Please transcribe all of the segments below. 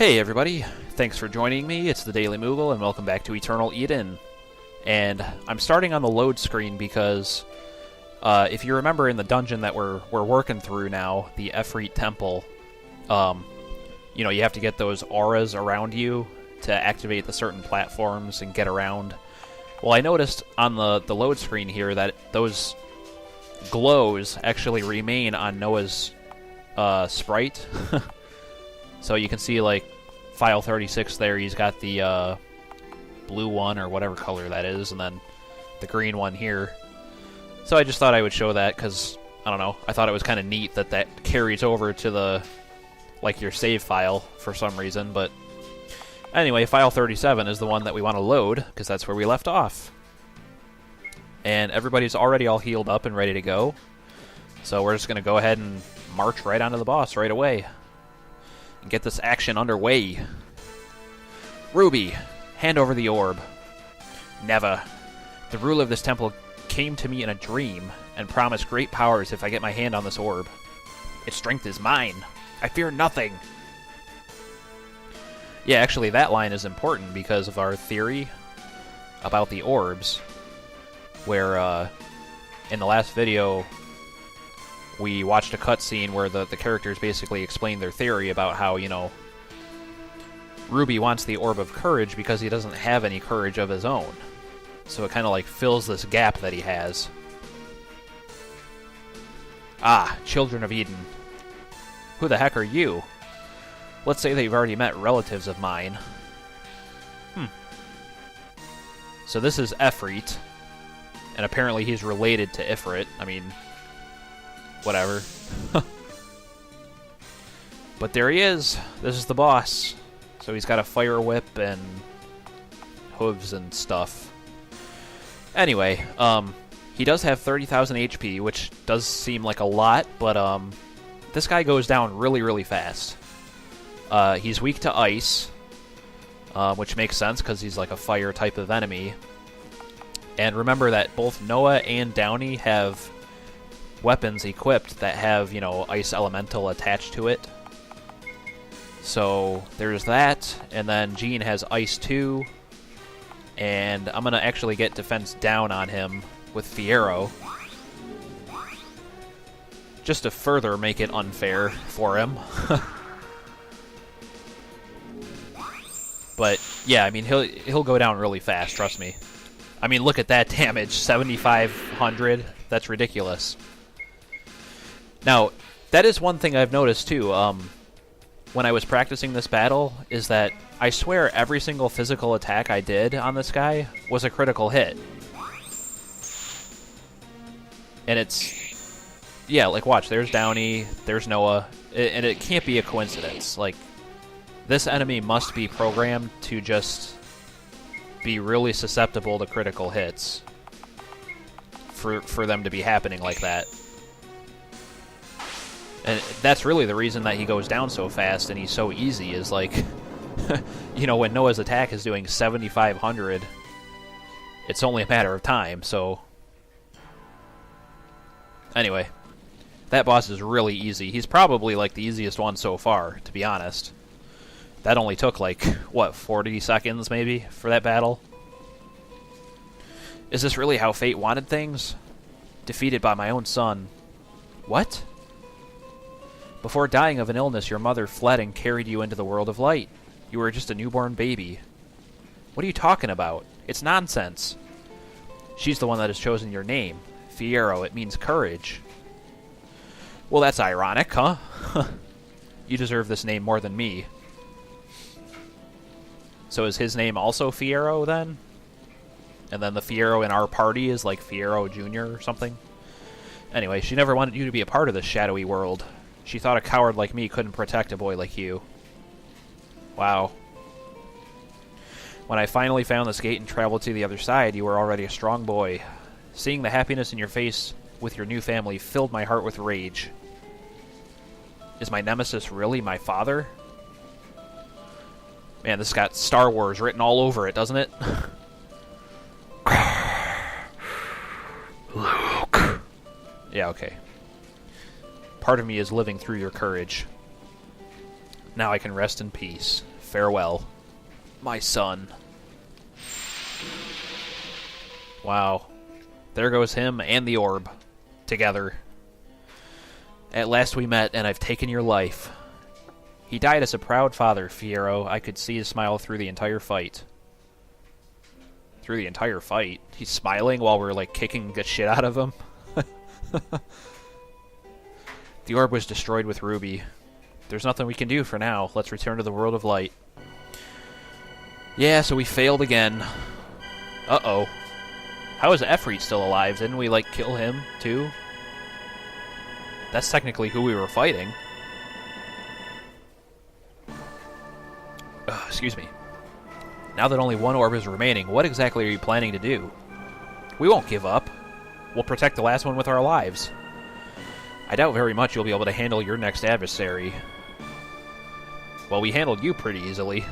Hey everybody, thanks for joining me. It's the Daily Moogle and welcome back to Eternal Eden. And I'm starting on the load screen because if you remember in the dungeon that we're working through now, the Efreet temple, you have to get those auras around you to activate the certain platforms and get around. Well, I noticed on the load screen here that those glows actually remain on Noah's sprite. So you can see, like, file 36 there, he's got the blue one, or whatever color that is, and then the green one here. So I just thought I would show that, because, I don't know, I thought it was kind of neat that that carries over to the, like, your save file for some reason, but anyway, file 37 is the one that we want to load, because that's where we left off. And everybody's already all healed up and ready to go, so we're just going to go ahead and march right onto the boss right away. And get this action underway. Ruby, hand over the orb. Never. The ruler of this temple came to me in a dream and promised great powers if I get my hand on this orb. Its strength is mine. I fear nothing. Yeah, actually that line is important because of our theory about the orbs, where in the last video we watched a cutscene where the characters basically explained their theory about how, Ruby wants the Orb of Courage because he doesn't have any courage of his own. So it kind of like fills this gap that he has. Ah, Children of Eden. Who the heck are you? Let's say that you've already met relatives of mine. So this is Efreet, and apparently he's related to Efreet. I mean, whatever. But there he is. This is the boss. So he's got a fire whip and hooves and stuff. Anyway, he does have 30,000 HP, which does seem like a lot, but this guy goes down really, really fast. He's weak to ice, which makes sense because he's like a fire type of enemy. And remember that both Noah and Downey have weapons equipped that have, ice elemental attached to it. So there's that, and then Jean has ice too, and I'm going to actually get defense down on him with Fierro, just to further make it unfair for him. But yeah, I mean, he'll go down really fast, trust me. I mean, look at that damage, 7,500, that's ridiculous. Now, that is one thing I've noticed, too, when I was practicing this battle, is that I swear every single physical attack I did on this guy was a critical hit. And it's... yeah, like, watch, there's Downey, there's Noah, and it can't be a coincidence. Like, this enemy must be programmed to just be really susceptible to critical hits for them to be happening like that. And that's really the reason that he goes down so fast and he's so easy, is like, when Noah's attack is doing 7,500, it's only a matter of time, so... Anyway, that boss is really easy. He's probably, like, the easiest one so far, to be honest. That only took, like, 40 seconds, maybe, for that battle? Is this really how fate wanted things? Defeated by my own son. What? Before dying of an illness, your mother fled and carried you into the world of light. You were just a newborn baby. What are you talking about? It's nonsense. She's the one that has chosen your name. Fierro, it means courage. Well, that's ironic, huh? You deserve this name more than me. So is his name also Fierro, then? And then the Fierro in our party is like Fierro Jr. or something? Anyway, she never wanted you to be a part of this shadowy world. She thought a coward like me couldn't protect a boy like you. Wow. When I finally found this gate and traveled to the other side, you were already a strong boy. Seeing the happiness in your face with your new family filled my heart with rage. Is my nemesis really my father? Man, this got Star Wars written all over it, doesn't it? Luke. Yeah, okay. Part of me is living through your courage. Now I can rest in peace. Farewell, my son. Wow. There goes him and the orb. Together. At last we met, and I've taken your life. He died as a proud father, Fiero. I could see his smile through the entire fight. Through the entire fight? He's smiling while we're, like, kicking the shit out of him? The orb was destroyed with Ruby. There's nothing we can do for now. Let's return to the world of light. Yeah, so we failed again. Uh-oh. How is Efreet still alive? Didn't we, like, kill him, too? That's technically who we were fighting. Excuse me. Now that only one orb is remaining, what exactly are you planning to do? We won't give up. We'll protect the last one with our lives. I doubt very much you'll be able to handle your next adversary. Well, we handled you pretty easily.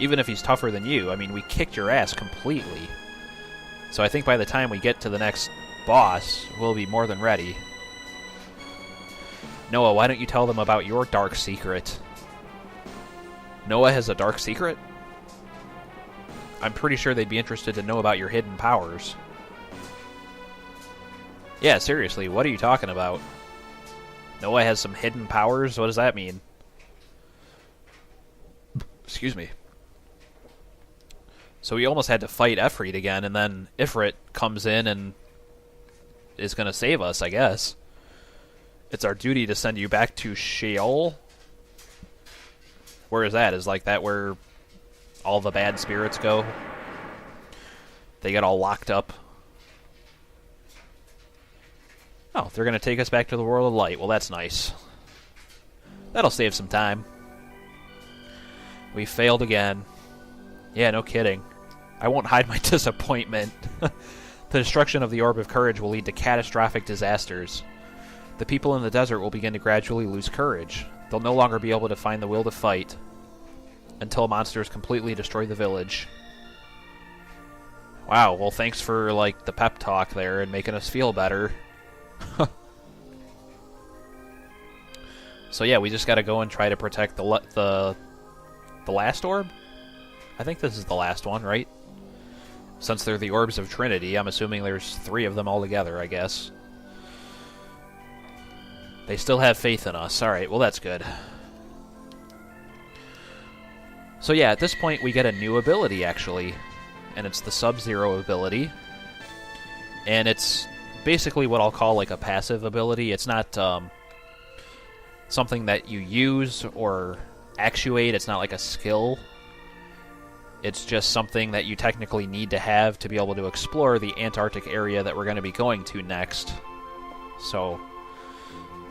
Even if he's tougher than you, I mean, we kicked your ass completely. So I think by the time we get to the next boss, we'll be more than ready. Noah, why don't you tell them about your dark secret? Noah has a dark secret? I'm pretty sure they'd be interested to know about your hidden powers. Yeah, seriously, what are you talking about? Noah has some hidden powers? What does that mean? Excuse me. So we almost had to fight Efreet again, and then Efreet comes in and is going to save us, I guess. It's our duty to send you back to Sheol. Where is that? Is like that where all the bad spirits go? They get all locked up. Oh, they're going to take us back to the world of light. Well, that's nice. That'll save some time. We failed again. Yeah, no kidding. I won't hide my disappointment. The destruction of the Orb of Courage will lead to catastrophic disasters. The people in the desert will begin to gradually lose courage. They'll no longer be able to find the will to fight until monsters completely destroy the village. Wow, well thanks for, like, the pep talk there and making us feel better. So yeah, we just gotta go and try to protect the last orb? I think this is the last one, right? Since they're the Orbs of Trinity, I'm assuming there's 3 of them altogether, I guess. They still have faith in us. Alright, well that's good. So yeah, at this point we get a new ability, actually. And it's the Sub-Zero ability. And it's basically what I'll call like a passive ability. It's not something that you use or actuate. It's not like a skill. It's just something that you technically need to have to be able to explore the Antarctic area that we're going to be going to next. So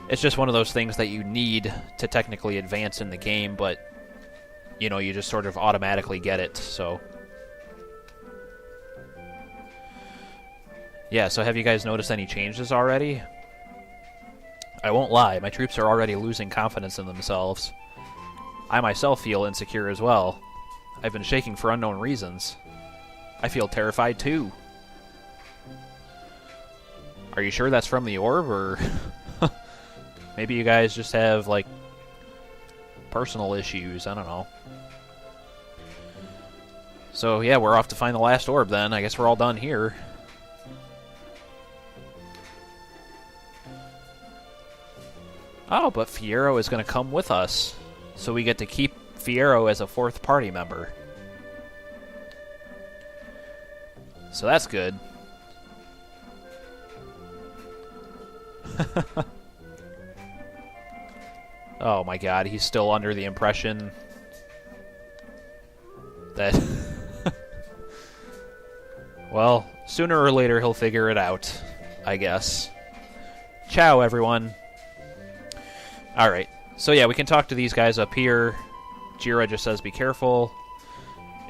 it's just one of those things that you need to technically advance in the game, but you know, you just sort of automatically get it, so. Yeah, so have you guys noticed any changes already? I won't lie, my troops are already losing confidence in themselves. I myself feel insecure as well. I've been shaking for unknown reasons. I feel terrified too. Are you sure that's from the orb, or maybe you guys just have, like, personal issues? I don't know. So, yeah, we're off to find the last orb then. I guess we're all done here. Oh, but Fiero is going to come with us. So we get to keep Fiero as a 4th party member. So that's good. Oh my god, he's still under the impression that... Well, sooner or later he'll figure it out, I guess. Ciao, everyone. Alright, so yeah, we can talk to these guys up here. Jira just says be careful.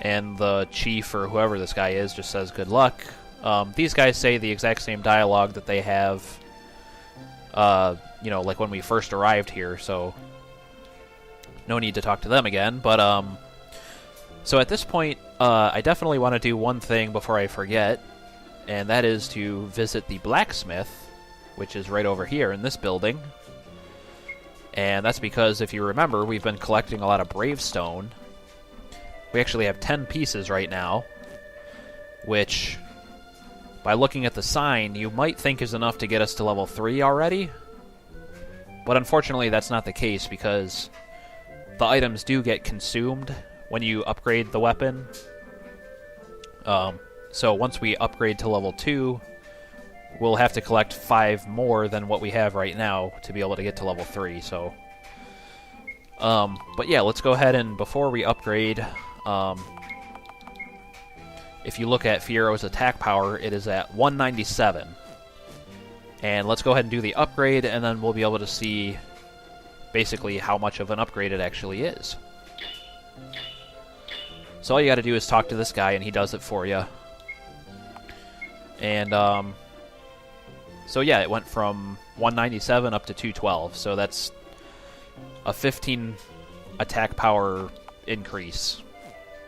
And the chief, or whoever this guy is, just says good luck. These guys say the exact same dialogue that they have, you know, like when we first arrived here, so no need to talk to them again. But, so at this point, I definitely want to do one thing before I forget, and that is to visit the blacksmith, which is right over here in this building. And that's because, if you remember, we've been collecting a lot of Bravestone. We actually have 10 pieces right now, which, by looking at the sign, you might think is enough to get us to level 3 already. But unfortunately, that's not the case, because the items do get consumed when you upgrade the weapon. So once we upgrade to level 2, we'll have to collect 5 more than what we have right now to be able to get to level 3, so... but yeah, let's go ahead and, before we upgrade, if you look at Fiero's attack power, it is at 197. And let's go ahead and do the upgrade, and then we'll be able to see basically how much of an upgrade it actually is. So all you gotta do is talk to this guy, and he does it for you. And, so yeah, it went from 197 up to 212, so that's a 15 attack power increase.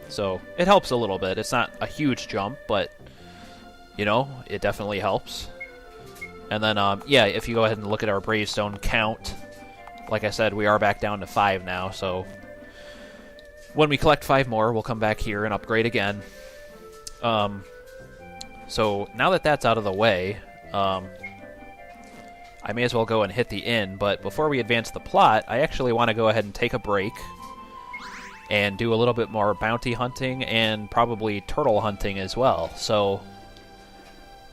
So it helps a little bit. It's not a huge jump, but, you know, it definitely helps. And then, yeah, if you go ahead and look at our Bravestone count, like I said, we are back down to 5 now, so when we collect 5 more, we'll come back here and upgrade again. So now that that's out of the way, I may as well go and hit the inn, but before we advance the plot, I actually want to go ahead and take a break and do a little bit more bounty hunting and probably turtle hunting as well. So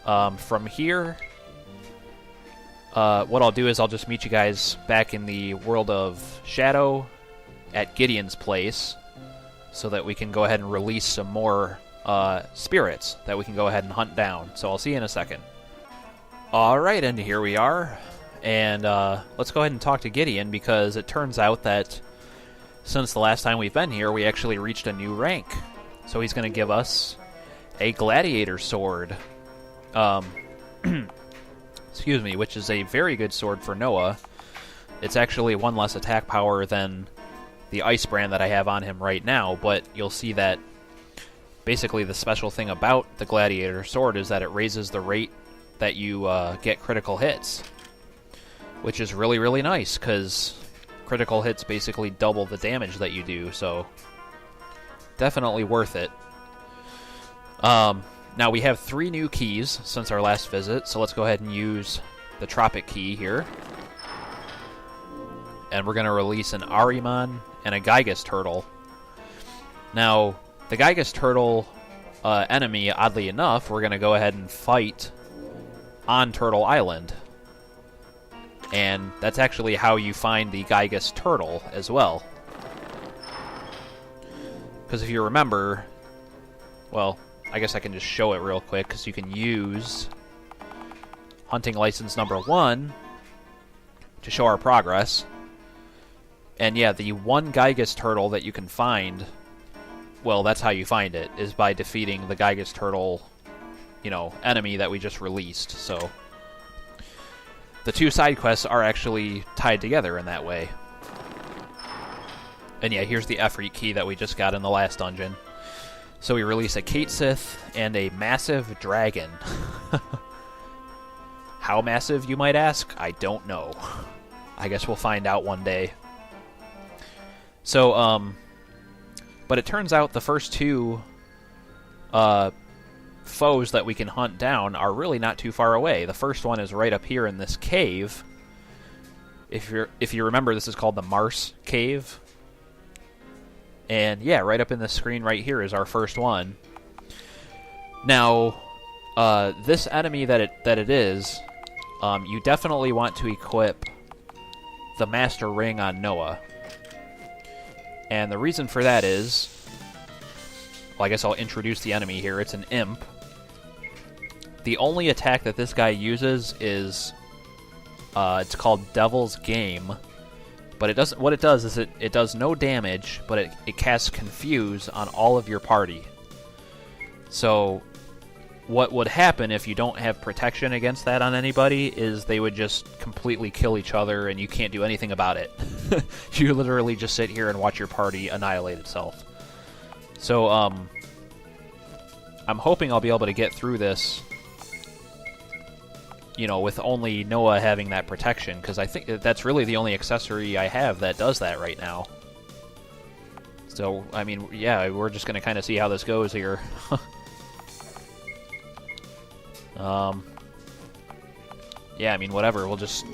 from here, what I'll do is I'll just meet you guys back in the world of Shadow at Gideon's place so that we can go ahead and release some more spirits that we can go ahead and hunt down. So I'll see you in a second. Alright, and here we are. And let's go ahead and talk to Gideon, because it turns out that since the last time we've been here, we actually reached a new rank. So he's going to give us a gladiator sword. Excuse me, which is a very good sword for Noah. It's actually 1 less attack power than the ice brand that I have on him right now, but you'll see that basically the special thing about the gladiator sword is that it raises the rate that you get critical hits, which is really, really nice, because critical hits basically double the damage that you do, so definitely worth it. Now we have 3 new keys since our last visit, so let's go ahead and use the Tropic key here. And we're going to release an Ahriman and a Gigas turtle. Now, the Gigas turtle enemy, oddly enough, we're going to go ahead and fight on Turtle Island. And that's actually how you find the Gigas turtle as well. Because if you remember, well, I guess I can just show it real quick, because you can use hunting license number 1 to show our progress. And yeah, the one Gigas turtle that you can find, well, that's how you find it, is by defeating the Gigas turtle, you know, enemy that we just released. So the 2 side quests are actually tied together in that way. And yeah, here's the Efreet key that we just got in the last dungeon. So we release a Kate Sith and a massive dragon. How massive, you might ask? I don't know. I guess we'll find out one day. So, but it turns out the first 2 foes that we can hunt down are really not too far away. The first one is right up here in this cave. If you remember, this is called the Mars Cave. And yeah, right up in the screen right here is our first one. Now, this enemy that it is, you definitely want to equip the Master Ring on Noah. And the reason for that is, well, I guess I'll introduce the enemy here. It's an imp. The only attack that this guy uses is, it's called Devil's Game. But it doesn't. What it does is it does no damage, but it casts Confuse on all of your party. So what would happen if you don't have protection against that on anybody is they would just completely kill each other, and you can't do anything about it. You literally just sit here and watch your party annihilate itself. So I'm hoping I'll be able to get through this you know, with only Noah having that protection, because I think that's really the only accessory I have that does that right now. So, I mean, yeah, we're just going to kind of see how this goes here. Yeah, I mean, whatever, we'll just...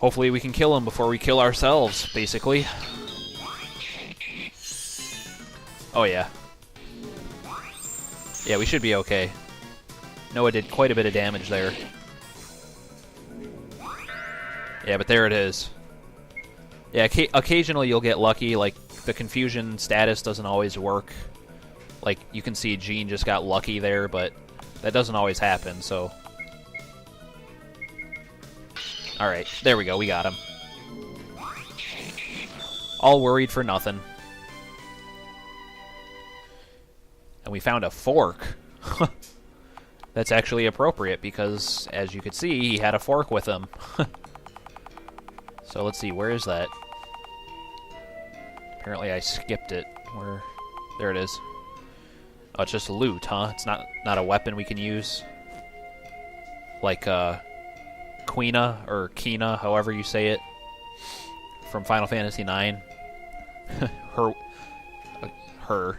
Hopefully we can kill him before we kill ourselves, basically. Oh, yeah. Yeah, we should be okay. Noah did quite a bit of damage there. Yeah, but there it is. Yeah, occasionally you'll get lucky, like, the confusion status doesn't always work. Like, you can see Gene just got lucky there, but that doesn't always happen, so... Alright, there we go, we got him. All worried for nothing. And we found a fork. That's actually appropriate, because, as you could see, he had a fork with him. So let's see, where is that? Apparently I skipped it. Where? There it is. Oh, it's just loot, huh? It's not a weapon we can use? Like, Quina, or Kina, however you say it, from Final Fantasy IX. Her.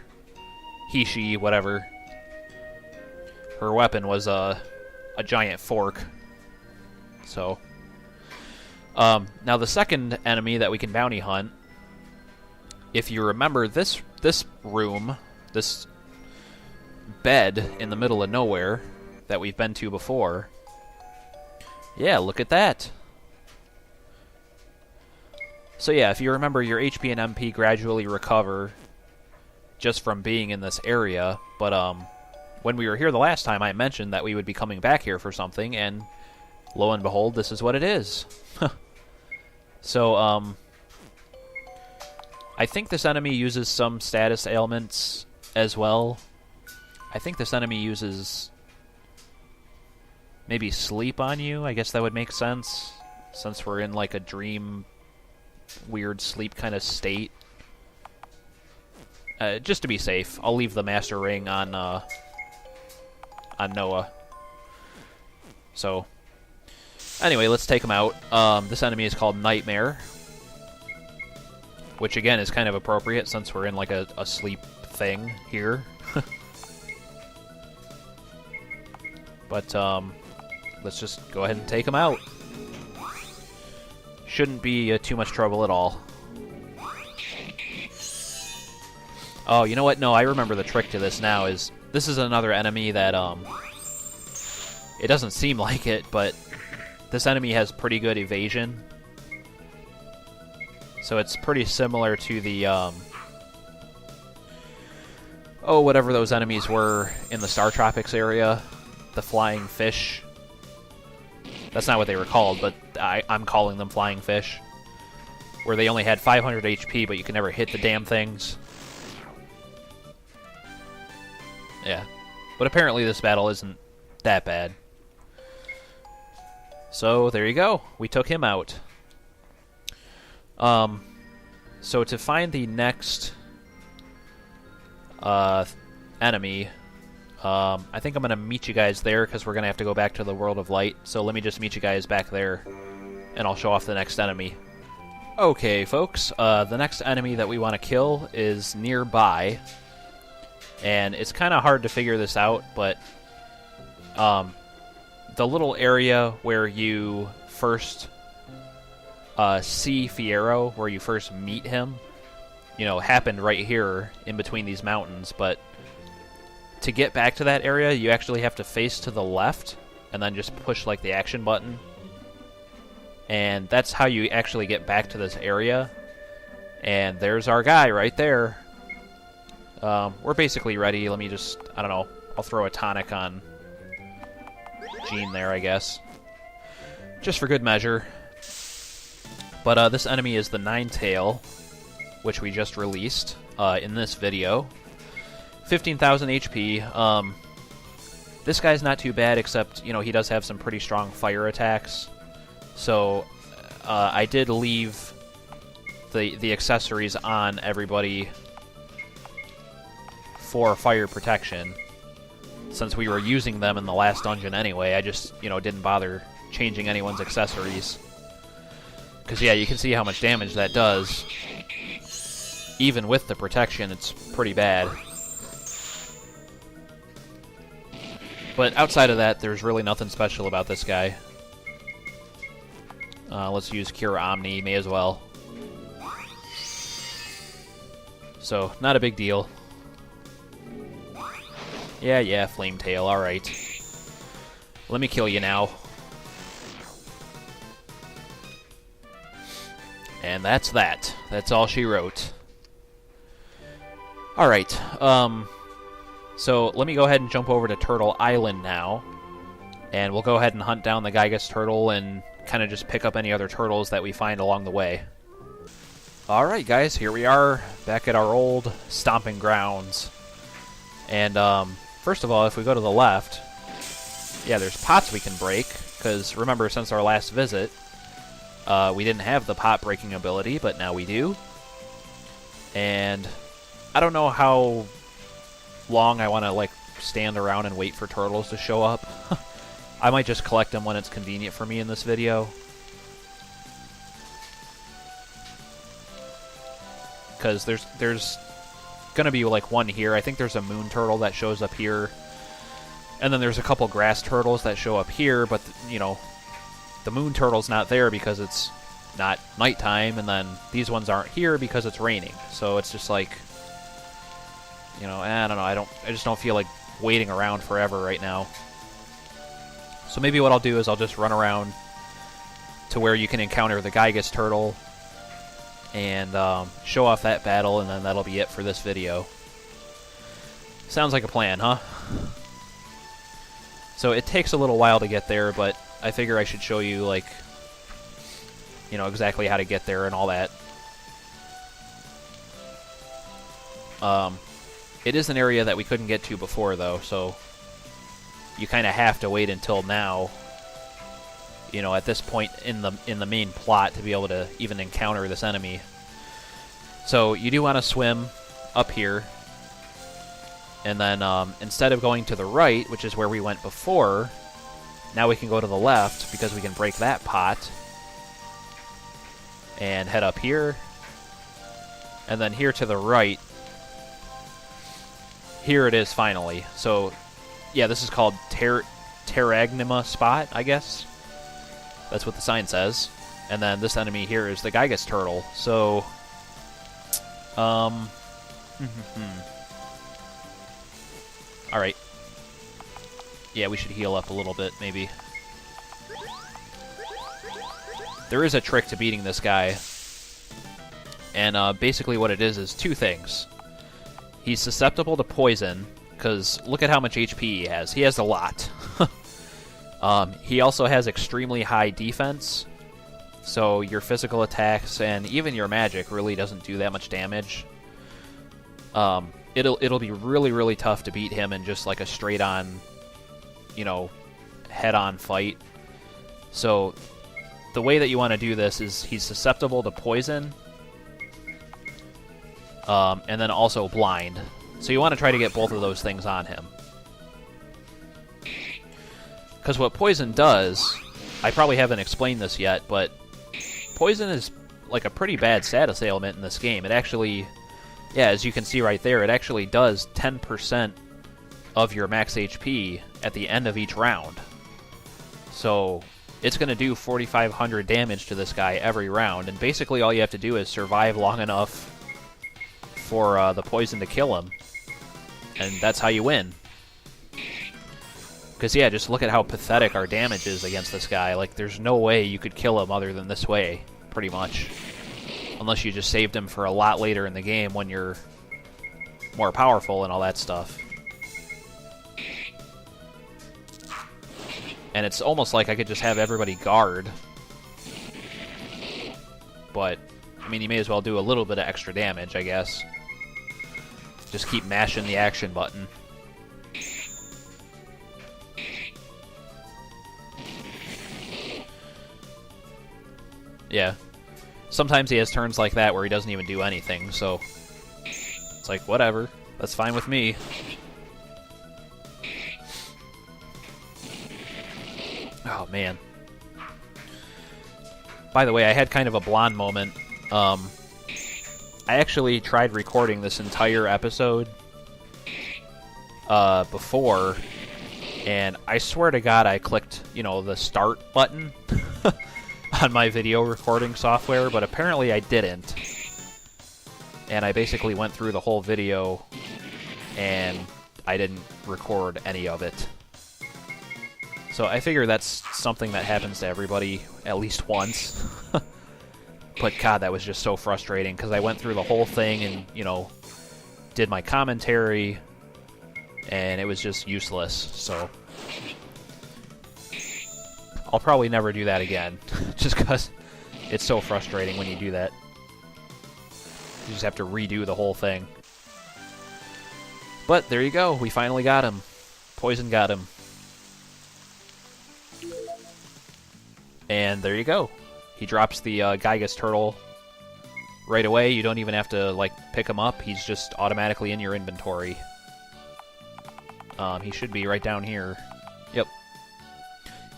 He, she, whatever. Her weapon was a giant fork. So, now the second enemy that we can bounty hunt, if you remember this room, this bed in the middle of nowhere that we've been to before. Yeah, look at that. So yeah, if you remember, your HP and MP gradually recover just from being in this area, but when we were here the last time, I mentioned that we would be coming back here for something, and lo and behold, this is what it is. So, I think this enemy uses some status ailments as well. I think this enemy uses maybe sleep on you. I guess that would make sense, since we're in like a dream, weird sleep kind of state. Just to be safe, I'll leave the Master Ring on Noah. So, anyway, let's take him out. This enemy is called Nightmare, which again is kind of appropriate since we're in like a sleep thing here. But let's just go ahead and take him out. Shouldn't be too much trouble at all. Oh, you know what? No, I remember the trick to this now. This is another enemy that it doesn't seem like it, but this enemy has pretty good evasion. So it's pretty similar to the whatever those enemies were in the Star Tropics area. The flying fish. That's not what they were called, but I'm calling them flying fish. Where they only had 500 HP, but you could never hit the damn things. Yeah. But apparently this battle isn't that bad. So, there you go. We took him out. So to find the next enemy... I think I'm going to meet you guys there, because we're going to have to go back to the World of Light. So let me just meet you guys back there, and I'll show off the next enemy. Okay, folks, the next enemy that we want to kill is nearby. And it's kind of hard to figure this out, but the little area where you first see Fiero, where you first meet him, happened right here in between these mountains, but to get back to that area, you actually have to face to the left, and then just push, like, the action button. And that's how you actually get back to this area. And there's our guy right there. We're basically ready. Let me just, I don't know, I'll throw a tonic on Gene there, I guess. Just for good measure. But this enemy is the Ninetail, which we just released in this video. 15,000 HP. This guy's not too bad, except, he does have some pretty strong fire attacks. So, I did leave the accessories on everybody for fire protection. since we were using them in the last dungeon anyway. I just, you know, didn't bother changing anyone's accessories. Because, yeah, you can see how much damage that does. Even with the protection, it's pretty bad. But outside of that, there's really nothing special about this guy. Let's use Cure Omni, may as well. So, not a big deal. Yeah, Flame Tail, alright. Let me kill you now. And that's that. That's all she wrote. Alright, so let me go ahead and jump over to Turtle Island now. And we'll go ahead and hunt down the Gigas turtle and kind of just pick up any other turtles that we find along the way. Alright guys, here we are, back at our old stomping grounds. And, first of all, if we go to the left, yeah, there's pots we can break, because remember, since our last visit, we didn't have the pot breaking ability, but now we do. And I don't know how long I want to, like, stand around and wait for turtles to show up. I might just collect them when it's convenient for me in this video. Because there's gonna be like one here. I think there's a moon turtle that shows up here, and then there's a couple grass turtles that show up here. But you know, the moon turtle's not there because it's not nighttime, and then these ones aren't here because it's raining. So it's just like, you know, I don't know. I just don't feel like waiting around forever right now. So maybe what I'll do is I'll just run around to where you can encounter the Gigas turtle and show off that battle, and then that'll be it for this video. Sounds like a plan, huh? So it takes a little while to get there, but I figure I should show you, like, you know, exactly how to get there and all that. It is an area that we couldn't get to before, though, so you kind of have to wait until now, you know, at this point in the main plot to be able to even encounter this enemy. So you do want to swim up here, and then instead of going to the right, which is where we went before, now we can go to the left because we can break that pot and head up here, and then here to the right. Here it is finally. So yeah, this is called Terragnima Spot, I guess. That's what the sign says. And then this enemy here is the Gigas turtle. So, alright. Yeah, we should heal up a little bit, maybe. There is a trick to beating this guy. And basically what it is two things. He's susceptible to poison, because look at how much HP he has. He has a lot. He also has extremely high defense, so your physical attacks and even your magic really doesn't do that much damage. It'll be really, really tough to beat him in just like a straight-on, you know, head-on fight. So the way that you want to do this is he's susceptible to poison, and then also blind. So you want to try to get both of those things on him. Because what poison does, I probably haven't explained this yet, but poison is like a pretty bad status ailment in this game. It actually, yeah, as you can see right there, it actually does 10% of your max HP at the end of each round. So it's going to do 4,500 damage to this guy every round, and basically all you have to do is survive long enough for the poison to kill him, and that's how you win. Because, yeah, just look at how pathetic our damage is against this guy. Like, there's no way you could kill him other than this way, pretty much. Unless you just saved him for a lot later in the game when you're more powerful and all that stuff. And it's almost like I could just have everybody guard. But, I mean, you may as well do a little bit of extra damage, I guess. Just keep mashing the action button. Yeah. Sometimes he has turns like that where he doesn't even do anything, so it's like, whatever. That's fine with me. Oh, man. By the way, I had kind of a blonde moment. I actually tried recording this entire episode before, and I swear to God I clicked, the start button on my video recording software, but apparently I didn't. And I basically went through the whole video, and I didn't record any of it. So I figure that's something that happens to everybody at least once. But God, that was just so frustrating, because I went through the whole thing and, did my commentary, and it was just useless, so I'll probably never do that again, just because it's so frustrating when you do that. You just have to redo the whole thing. But there you go, we finally got him. Poison got him. And there you go. He drops the Gigas turtle right away. You don't even have to, pick him up. He's just automatically in your inventory. He should be right down here. Yep.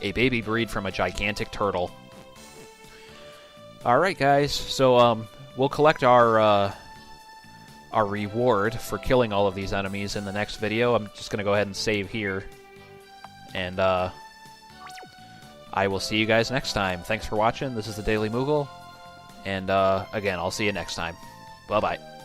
A baby breed from a gigantic turtle. Alright, guys. So, we'll collect our reward for killing all of these enemies in the next video. I'm just going to go ahead and save here. And, I will see you guys next time. Thanks for watching. This is the Daily Moogle. And, again, I'll see you next time. Bye-bye.